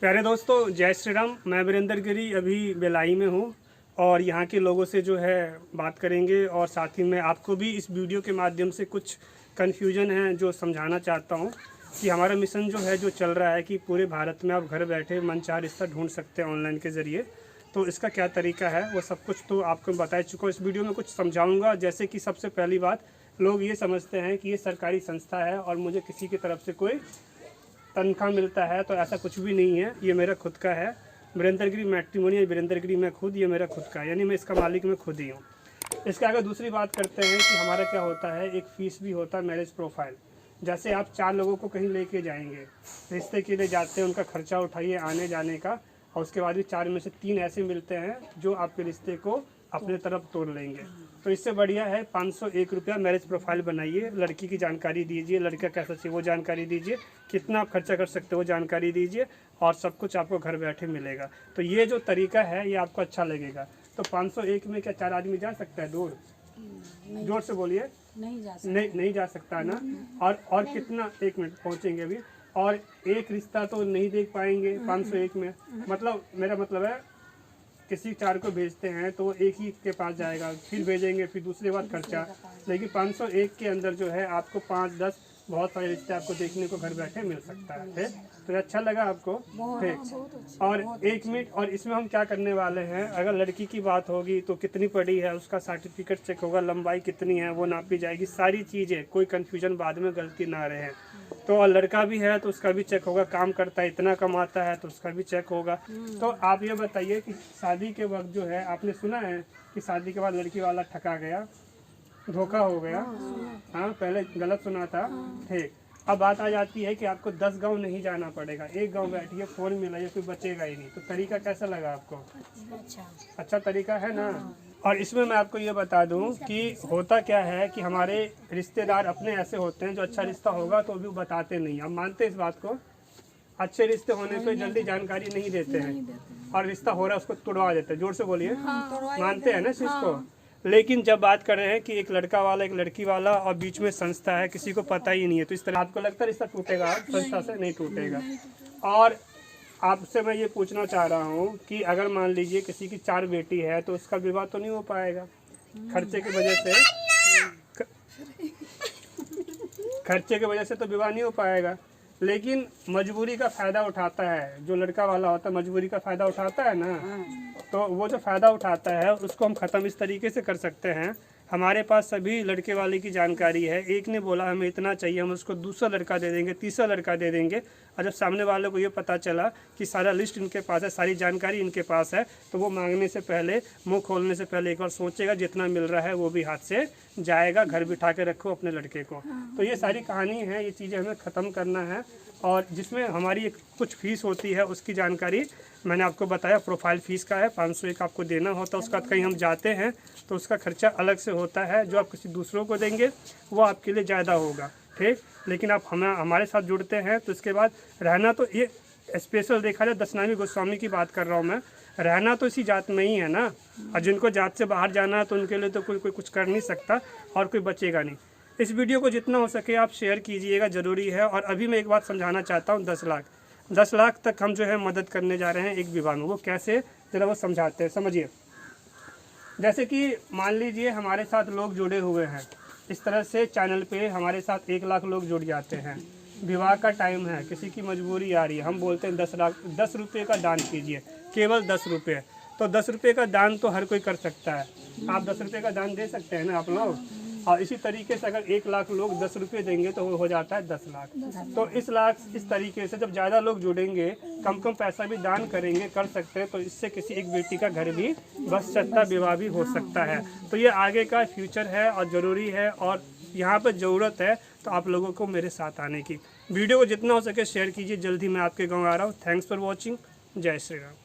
प्यारे दोस्तों, जय श्री राम। मैं वीरेंद्र गिरी अभी बेलाई में हूँ और यहाँ के लोगों से जो है बात करेंगे और साथ ही में आपको भी इस वीडियो के माध्यम से कुछ कन्फ्यूजन है जो समझाना चाहता हूँ कि हमारा मिशन जो है जो चल रहा है कि पूरे भारत में आप घर बैठे मनचाहा रिश्ता ढूंढ सकते हैं ऑनलाइन के ज़रिए। तो इसका क्या तरीका है वो सब कुछ तो आपको बता चुका हूँ। इस वीडियो में कुछ समझाऊँगा। जैसे कि सबसे पहली बात, लोग ये समझते हैं कि ये सरकारी संस्था है और मुझे किसी की तरफ से कोई तनख्वाह मिलता है, तो ऐसा कुछ भी नहीं है। ये मेरा खुद का है, वीरेंद्र गिरी मैट्रिमोनी। वीरेंद्र गिरी मैं खुद, ये मेरा खुद का है, यानी मैं इसका मालिक मैं खुद ही हूँ। इसके आगे दूसरी बात करते हैं कि हमारा क्या होता है, एक फ़ीस भी होता है मैरिज प्रोफाइल। जैसे आप 4 लोगों को कहीं लेके जाएंगे, रिश्ते के लिए जाते हैं, उनका खर्चा उठाइए आने जाने का, और उसके बाद भी 4 में से 3 ऐसे मिलते हैं जो आपके रिश्ते को अपने तरफ तोड़ लेंगे। तो इससे बढ़िया है 501 रुपया मैरिज प्रोफाइल बनाइए, लड़की की जानकारी दीजिए, लड़का कैसा चाहिए वो जानकारी दीजिए, कितना आप खर्चा कर सकते हो वो जानकारी दीजिए, और सब कुछ आपको घर बैठे मिलेगा। तो ये जो तरीका है ये आपको अच्छा लगेगा। तो 501 में क्या 4 आदमी जा सकता है? दूर जोर से बोलिए। नहीं जा सकता ना। और कितना, 1 मिनट पहुँचेंगे अभी। और एक रिश्ता तो नहीं देख पाएंगे 501 में। मतलब मेरा मतलब है किसी 4 को भेजते हैं तो एक ही के पास जाएगा, फिर भेजेंगे, फिर दूसरे बार खर्चा। लेकिन 501 के अंदर जो है आपको 5-10 बहुत सारे रिश्ते आपको देखने को घर बैठे मिल सकता है। तो अच्छा लगा आपको? ठीक। और 1 मिनट, और इसमें हम क्या करने वाले हैं, अगर लड़की की बात होगी तो कितनी पढ़ी है, उसका सर्टिफिकेट चेक होगा, लंबाई कितनी है वो नापी जाएगी, सारी चीज़ें, कोई कन्फ्यूजन बाद में गलती ना रहे। तो और लड़का भी है तो उसका भी चेक होगा, काम करता है, इतना कमाता है तो उसका भी चेक होगा। तो आप ये बताइए कि शादी के वक्त जो है, आपने सुना है कि शादी के बाद लड़की वाला ठका गया, धोखा हो गया? हाँ, पहले गलत सुना था। ठीक। अब बात आ जाती है कि आपको 10 गांव नहीं जाना पड़ेगा, एक गांव बैठिए, फ़ोन मिलाइए, कोई बचेगा ही नहीं। तो तरीका कैसा लगा आपको? अच्छा तरीका है ना। और इसमें मैं आपको ये बता दूं कि होता क्या है कि हमारे रिश्तेदार अपने ऐसे होते हैं जो अच्छा रिश्ता होगा तो भी बताते नहीं। हम मानते हैं इस बात को, अच्छे रिश्ते होने पे जल्दी जानकारी नहीं देते हैं, और रिश्ता हो रहा है उसको तुड़वा देते हैं। जोर से बोलिए। मानते हैं ना इस चीज़ को। लेकिन जब बात कर रहे हैं कि एक लड़का वाला एक लड़की वाला और बीच में संस्था है, किसी को पता ही नहीं है, तो इस तरह आपको लगता है रिश्ता टूटेगा? संस्था से नहीं टूटेगा। और आपसे मैं ये पूछना चाह रहा हूँ कि अगर मान लीजिए किसी की 4 बेटी है तो उसका विवाह तो नहीं हो पाएगा खर्चे की वजह से। खर्चे की वजह से तो विवाह नहीं हो पाएगा। लेकिन मजबूरी का फ़ायदा उठाता है जो लड़का वाला होता है, मजबूरी का फ़ायदा उठाता है ना। तो वो जो फ़ायदा उठाता है उसको हम ख़त्म इस तरीके से कर सकते हैं। हमारे पास सभी लड़के वाले की जानकारी है। एक ने बोला हमें इतना चाहिए, हम उसको दूसरा लड़का दे देंगे, तीसरा लड़का दे देंगे। और जब सामने वाले को ये पता चला कि सारा लिस्ट इनके पास है, सारी जानकारी इनके पास है, तो वो मांगने से पहले, मुंह खोलने से पहले एक बार सोचेगा, जितना मिल रहा है वो भी हाथ से जाएगा। घर बिठा के रखो अपने लड़के को। तो ये सारी कहानी है, ये चीज़ें हमें ख़त्म करना है। और जिसमें हमारी एक कुछ फ़ीस होती है उसकी जानकारी मैंने आपको बताया। प्रोफाइल फ़ीस का है 501 आपको देना होता है। उसका कहीं हम जाते हैं तो उसका खर्चा अलग से होता है, जो आप किसी दूसरों को देंगे वो आपके लिए ज़्यादा होगा। ठीक। लेकिन आप हमारे साथ जुड़ते हैं तो इसके बाद रहना, तो ये स्पेशल देखा जाए दशनामी गोस्वामी की बात कर रहा हूँ मैं, रहना तो इसी जात में ही है ना। और जिनको जात से बाहर जाना है तो उनके लिए तो कोई कुछ कर नहीं सकता और कोई बचेगा नहीं। इस वीडियो को जितना हो सके आप शेयर कीजिएगा, ज़रूरी है। और अभी मैं एक बात समझाना चाहता हूँ, 10 लाख तक हम जो है मदद करने जा रहे हैं एक विवाह में। वो कैसे, ज़रा वो समझाते हैं, समझिए। जैसे कि मान लीजिए हमारे साथ लोग जुड़े हुए हैं, इस तरह से चैनल पे हमारे साथ 1 लाख लोग जुड़ जाते हैं। विवाह का टाइम है, किसी की मजबूरी आ रही है, हम बोलते हैं 10 रुपये का दान कीजिए, केवल 10 रुपये। तो 10 रुपये का दान तो हर कोई कर सकता है। आप 10 रुपये का दान दे सकते हैं ना आप लोग। और इसी तरीके से अगर 1 लाख लोग 10 रुपये देंगे तो वो हो जाता है 10 लाख। तो इस तरीके से जब ज़्यादा लोग जुड़ेंगे, कम पैसा भी दान करेंगे, कर सकते हैं, तो इससे किसी एक बेटी का घर भी बस सकता, विवाह भी हो सकता है। तो ये आगे का फ्यूचर है और ज़रूरी है, और यहाँ पर ज़रूरत है तो आप लोगों को मेरे साथ आने की। वीडियो को जितना हो सके शेयर कीजिए। जल्दी मैं आपके गाँव आ रहा हूँ। Thanks for watching. जय श्री राम।